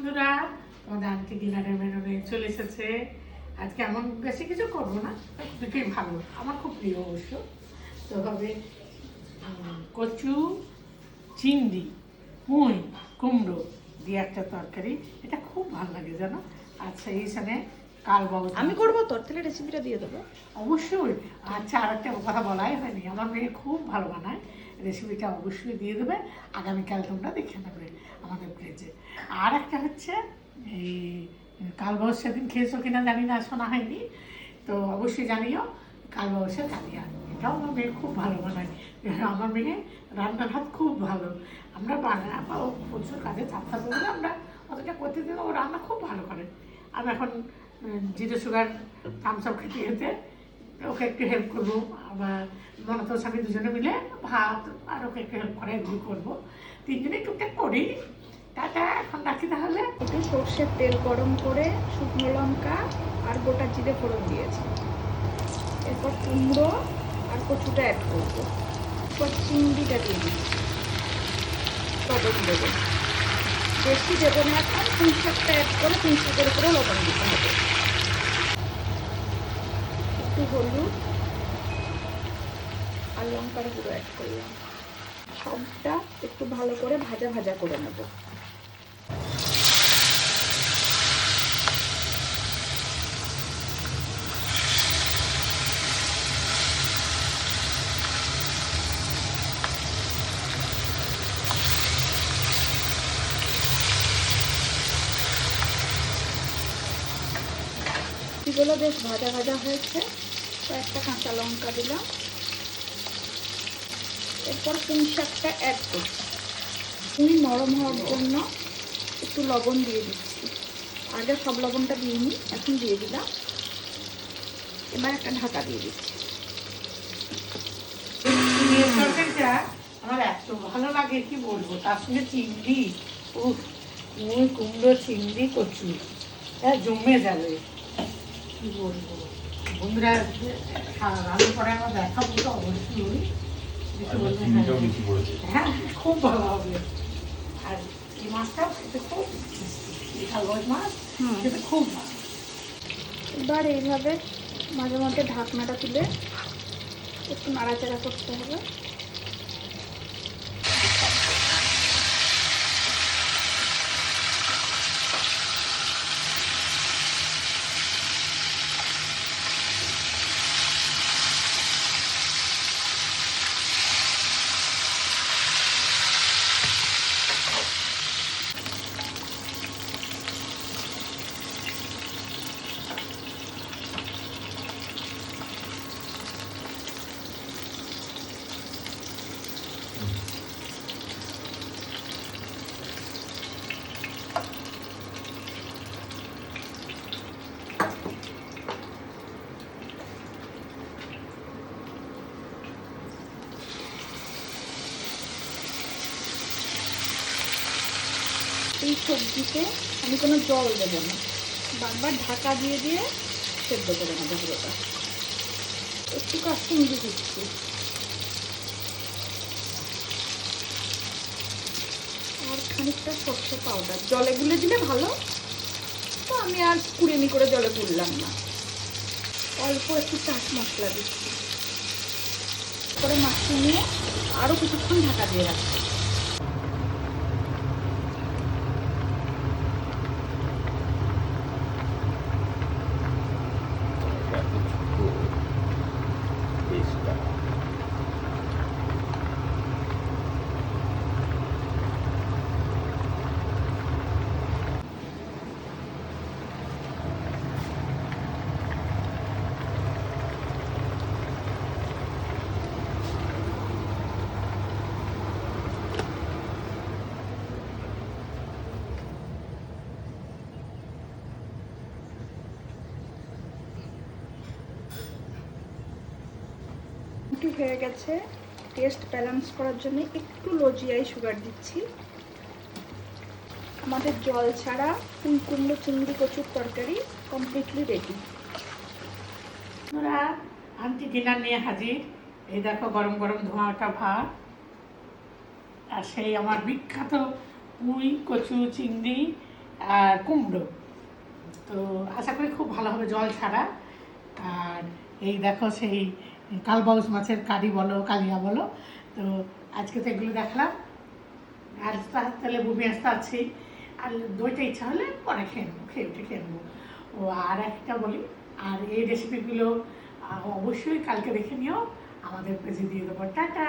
বন্ধুরা, আমাদের আন্টি ডিনারের মেনু নিয়ে চলে এসেছে। আজকে এমন বেশি কিছু করবো না, দুটোই ভালো, আমার খুব প্রিয় অবশ্য। তো হবে কচু, চিংড়ি, পুঁই, কুমড়ো দিয়ে একটা তরকারি। এটা খুব ভালো লাগে জানো। আচ্ছা, এই সাথে কালবাউ আমি করবো তোর, তাহলে রেসিপিটা দিয়ে দেবো। অবশ্যই। আচ্ছা, আর একটা কথা বলাই হয়নি, আমার মেয়ে খুব ভালো বানায়, রেসিপিটা অবশ্যই দিয়ে দেবে। আগামীকাল তোমরা দেখে নেবে আমাদের পেজে। আর একটা হচ্ছে এই কালবাউস সেদিন খেয়েছো কিনা জানি না, শোনা হয়নি, তো অবশ্যই জানিও। কালবাউসের কালিয়া, এটাও আমার মেয়ে খুব ভালো বানায়। আমার মেয়ে রান্নার হাত খুব ভালো। আমরা বানাবো প্রচুর কাজে চাপ থাকবো বলে আমরা অতটা করতে দিন, ও রান্না খুব ভালো করে। আমি এখন জিরো সুগার থামস আপ খেতে খেতে ওকে একটু হেল্প করবো। আবার মনে স্বামী দুজনে মিলে ভাত আর ওকে একটু হেল্প করে এগুলো করবো, তিনজনেই টুকটাক করি। টাটা, এখন রাখি তাহলে। একটু সর্ষের তেল গরম করে শুকনো লঙ্কা আর গোটা জিরে ফোড়ন দিয়েছি। এরপর কুমড়ো আর কচুটা অ্যাড করবো। এরপর চিংড়িটা দিয়ে দিচ্ছি, লবণ দেবো, বেশি দেবো না। এখন পুঁই শাকটা অ্যাড করে পুঁই করে লবণ দিতে হবে। একটু হলুদ আর লঙ্কার গুঁড়ো অ্যাড করলাম। সবটা একটু ভালো করে ভাজা ভাজা করে নেবো। এগুলো বেশ ভাজা ভাজা হয়েছে, কয়েকটা কাঁচা লঙ্কা দিলাম। এরপর পুঁই শাকটা অ্যাড করছি। পুঁই নরম হওয়ার জন্য একটু লবণ দিয়ে দিচ্ছি। আগে সব লবণটা দিইনি, এখন দিয়ে দিলাম। এবার একটা ঢাকা দিয়ে দিচ্ছি। তরকারিটা আমার এত ভালো লাগে কি বলবো, তার সঙ্গে চিংড়ি, পুঁই, কুমড়ো, চিংড়ি, কচু, জমে যাবে। কি বলবো বন্ধুরা, রান্না করে আমার দেখাবো তো অবশ্যই। হ্যাঁ, খুব ভালো হবে। আর এই মাছটাও খেতে খুব মিষ্টি, কালবাউস মাছ খেতে খুব ভালো। এবার এইভাবে মাঝে মাঝে ঢাকনাটা তুলে একটু নাড়াচাড়া করতে হবে। এই সবজিতে আমি কোনো জল দেবো না, বারবার ঢাকা দিয়ে দিয়ে সেদ্ধ করে নেবো পুরোটা। একটু কাশ্মীরি দিচ্ছি, আর খানিকটা সর্ষে পাউডার। জলে গুলে দিলে ভালো, তো আমি আর কুড়েমি করে জলে গুললাম না। অল্প একটু চাট মশলা দিচ্ছি, করে মাখিয়ে নিয়ে আরও কিছুক্ষণ ঢাকা দিয়ে রাখছি। একটু হয়ে গেছে। টেস্ট ব্যালেন্স করার জন্য একটু লজিয়াই সুগার দিচ্ছি। আমাদের জল ছাড়া পুঁই কুমড়ো চিংড়ি কচুর তরকারি কমপ্লিটলি রেডি। ওরা আন্টি ডিনার নিয়ে হাজির। এই দেখো গরম গরম ধোঁয়া ওঠা ভাত, আর সেই আমার বিখ্যাত পুঁই, কচু, চিংড়ি, আর কুমড়ো। তো আশা করি খুব ভালো হবে জল ছাড়া। আর এই দেখো সেই কালবাউস মাছের কারি বলো, কালিয়া বলো। তো আজকে তো এগুলো দেখলাম। আর তাহলে বুমি আসতে আছেই। আর দইটা ইচ্ছা হলে পরে খেয়ে নেবো, খেয়ে উঠে খেয়ে নেবো। ও আর একটা বলি, আর এই রেসিপিগুলো অবশ্যই কালকে দেখে নিও, আমাদের পেজে দিয়ে দেবো। টাটা।